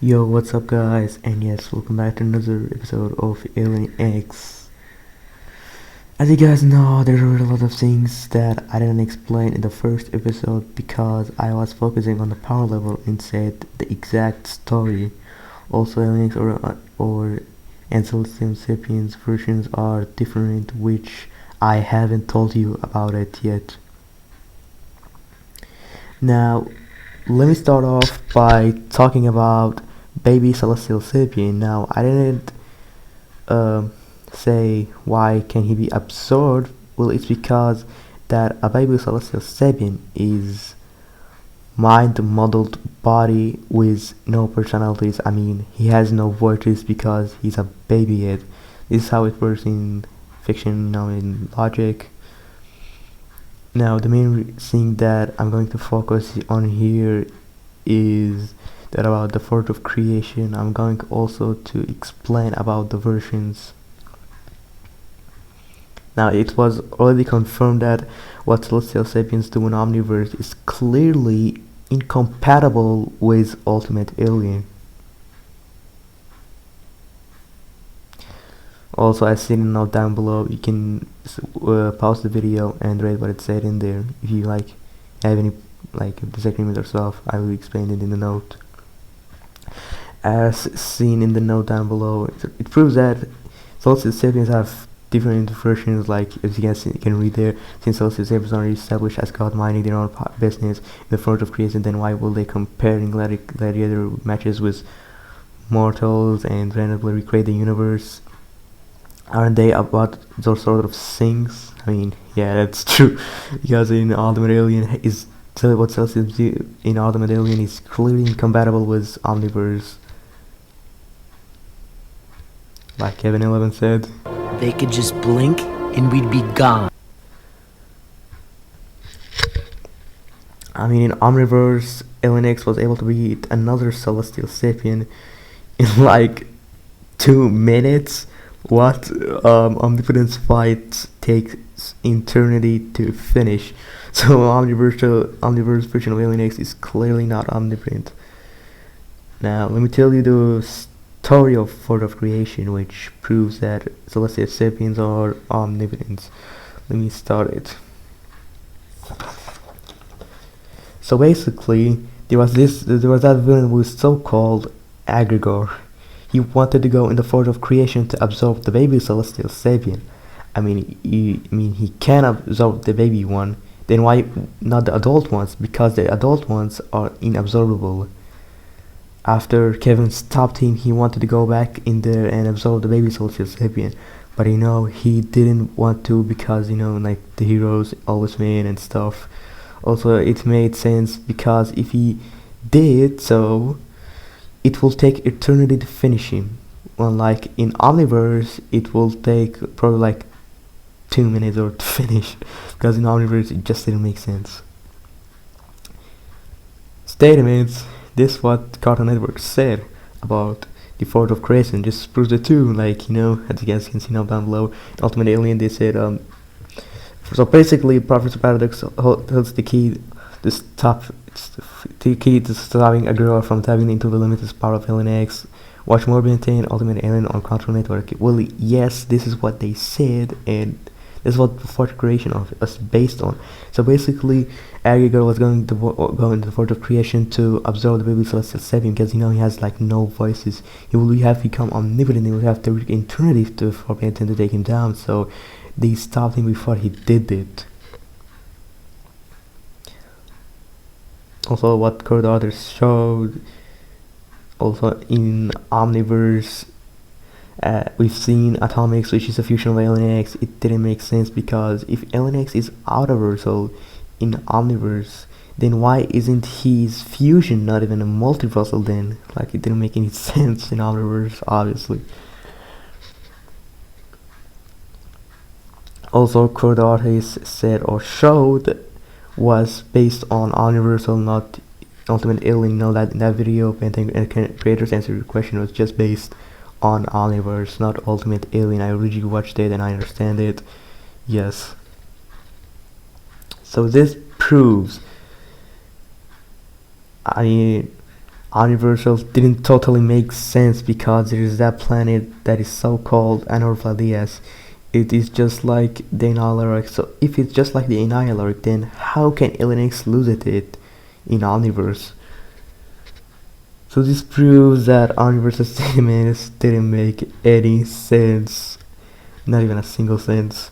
Yo, what's up guys, and yes, welcome back to another episode of Alien X. As you guys know, there were a lot of things that I didn't explain in the first episode because I was focusing on the power level instead the exact story. Also, Alien X or Ancestral Sapiens versions are different, which I haven't told you about it yet. Now, let me start off by talking about baby celestial sapien. Now, I didn't say why can he be absorbed. Well, it's because that a baby celestial sapien is mind modeled body with no personalities. I mean, he has no voices because he's a baby yet. This is how it works in fiction, in logic. Now, the main thing that I'm going to focus on here is that about the Fort of Creation. I'm going also to explain about the versions. Now, it was already confirmed that what Celestial Sapiens do in Omniverse is clearly incompatible with Ultimate Alien. Also, I see a note down below. You can pause the video and read what it said in there. If you have any disagreement or stuff, I will explain it in the note. As seen in the note down below, it proves that Celestial Sapiens have different versions, as you guys can read there. Since Celestial Sapiens are established as God minding their own business in the Fort of Creation, then why will they comparing gladiator matches with mortals and randomly recreate the universe? Aren't they about those sort of things? I mean, yeah, that's true. Because in Ultimate Alien is what Celsius in Ultimate Alien is clearly incompatible with Omniverse. Like Kevin 11 said, they could just blink and we'd be gone. I mean, in Omniverse, Alien X was able to beat another Celestial Sapien in 2 minutes. What Omnipotence fight takes eternity to finish. So Omniverse version of Alien X is clearly not omnipotent. Now let me tell you the story of Fort of Creation, which proves that Celestial Sapiens are omnipotent. Let me start it. So basically, there was that villain who was so-called Aggregor. He wanted to go in the Fort of Creation to absorb the baby Celestial Sapien. I mean, he can absorb the baby one. Then why not the adult ones? Because the adult ones are inabsorbable. After Kevin stopped him, he wanted to go back in there and absorb the baby Celestial Sapien. But he didn't want to because the heroes always win and stuff. Also, it made sense because if he did so, it will take eternity to finish him. Unlike in Omniverse, it will take probably 2 minutes or to finish. Because in Omniverse, it just didn't make sense. Statements. This is what Cartoon Network said about the Fort of Creation. Just proves it too. As you guys can see now down below, in Ultimate Alien, they said so basically, Professor Paradox holds the key to stop. The key to stopping a girl from tapping into the limitless power of Alien X. Watch more maintain Ultimate Alien on Cartoon Network. Well, yes, this is what they said, and this is what the Fort of Creation is based on. So basically, Aggregor was going to go into the Fort of Creation to absorb the baby Celestial Sapien because he has no voices. He will have become omnipotent. He will have to eternity for Benton to take him down. So they stopped him before he did it. Also, what Code Authors showed, also in Omniverse, we've seen Atomics, which is a fusion of Alien X. It didn't make sense because if Alien X is out-of-versal in Omniverse, then why isn't his fusion not even a multiversal then? It didn't make any sense in Omniverse, obviously. Also, Code Authors said or showed was based on Omniversal, not Ultimate Alien. That in that video, creators answered the question was just based on Omniverse, not Ultimate Alien. I originally watched it and I understand it. Yes. So this proves Omniverse didn't totally make sense because there is that planet that is so called Anorvalias. It is just like the Annihilaric. So if it's just like the Annihilaric, then how can LNX lose it in Omniverse? So this proves that Omniverse's statements didn't make any sense. Not even a single sense.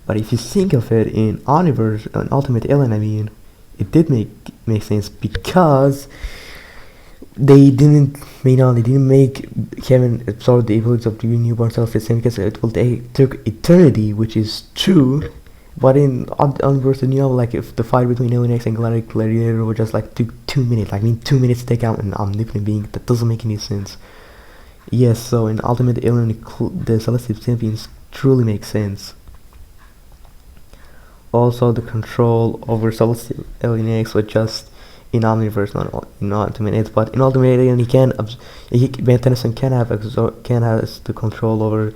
But if you think of it in Omniverse, an Ultimate Alien, I mean, it did make sense because they didn't make Kevin absorb the abilities of the newborn self the same because it will take eternity, which is true. But in Omniverse, like if the fight between Alien X and Galactic Gladiator was just like 2 minutes, like 2 minutes to take out an omnipotent being, that doesn't make any sense. Yes, so in Ultimate Alien, the Celestial Champions truly make sense. Also, the control over Celestial Alien X was just in Omniverse, not in Ultimate X. But in Ultimate Alien, Ben Tennyson can have the control over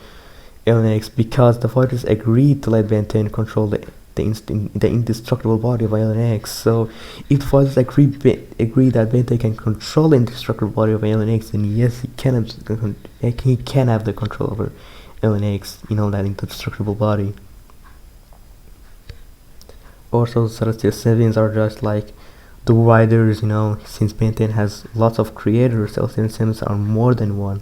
Alien X because the fighters agreed to let Ben 10 control the indestructible body of Alien X. So, if the fighters agree that Ben 10 can control the indestructible body of Alien X, then yes, he can have the control over Alien X. That indestructible body. Also, Celestial Sapiens are just like the riders, since Ben 10 has lots of creators, Celestial Sapiens are more than one.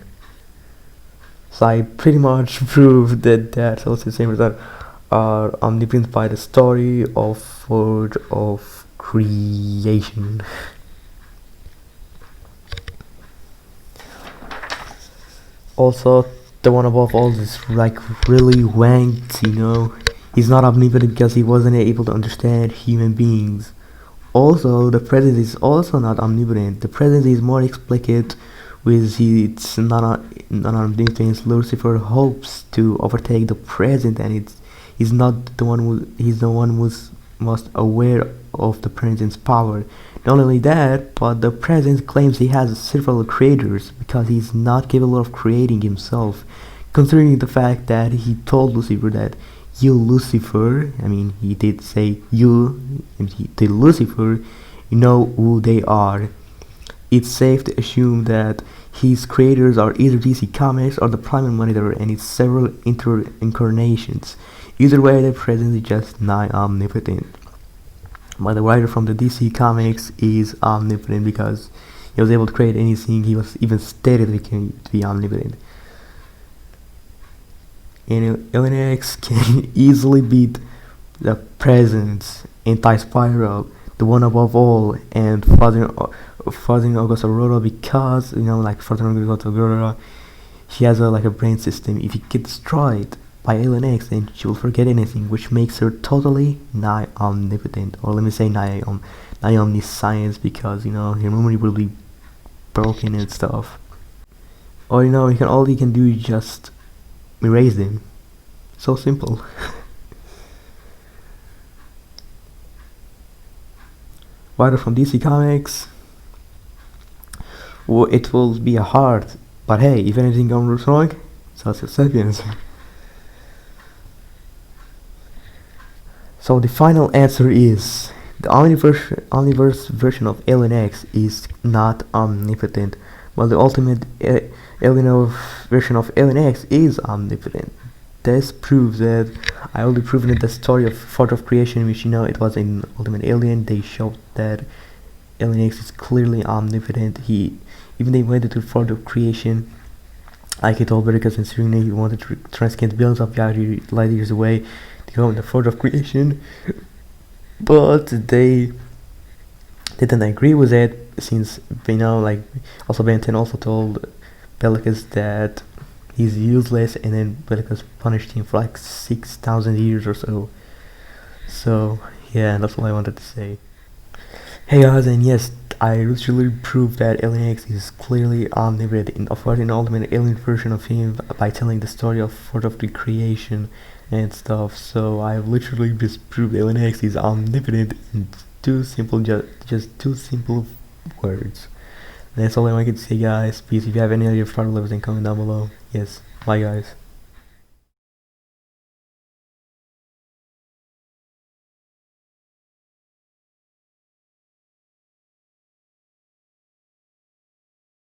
So I pretty much proved that Celestial Sapiens are omnipotent by the story of Forge of Creation. Also, the one above all is like really wanked, He's not omnipotent because he wasn't able to understand human beings. Also, the presence is also not omnipotent. The presence is more explicit with its non-omnipotent. Lucifer hopes to overtake the present, and he's not the one he's the one who's most aware of the presence power. Not only that, but the presence claims he has several creators because he's not capable of creating himself. Considering the fact that he told Lucifer that you, Lucifer, he did say you, and he did Lucifer, you know who they are. It's safe to assume that his creators are either DC Comics or the Primal Monitor and its several incarnations. Either way, the presence is just nigh omnipotent. But the writer from the DC Comics is omnipotent because he was able to create anything. He was even stated to be omnipotent. And Alien X can easily beat the Presence, Anti-Spiral, the one above all, and Father August Aurora because, like Father August Aurora, she has a brain system. If it gets destroyed by Alien X, then she will forget anything, which makes her totally nigh omnipotent, or let me say nigh omniscience, because, her memory will be broken and stuff. Or, all you can do is just erase them. So simple. Writer from DC Comics. Well, it will be hard, but hey, if anything goes wrong, Celestial Sapiens. So the final answer is the Omniverse version of Alien X is not omnipotent, while the ultimate Alien version of Alien X is omnipotent. This proves that I already proven that the story of Forge of Creation, which it was in Ultimate Alien, they showed that Alien X is clearly omnipotent. Even they went to Forge of Creation, like he told Beerus and Serena, he wanted to transcend billions of light years away to go in the Forge of Creation, but they didn't agree with it, since also Ben 10 also told Beerus that he's useless, and then Beerus punished him for like 6,000 years or so. So yeah, that's all I wanted to say. Hey guys, and yes, I literally proved that Alien X is clearly omnipotent, of course, in Ultimate Alien version of him by telling the story of Forge of the Creation and stuff. So I have literally just proved Alien X is omnipotent in just two simple words. That's all I wanted to say, guys. Please, if you have any other thought, leave us in comment down below. Yes, bye guys.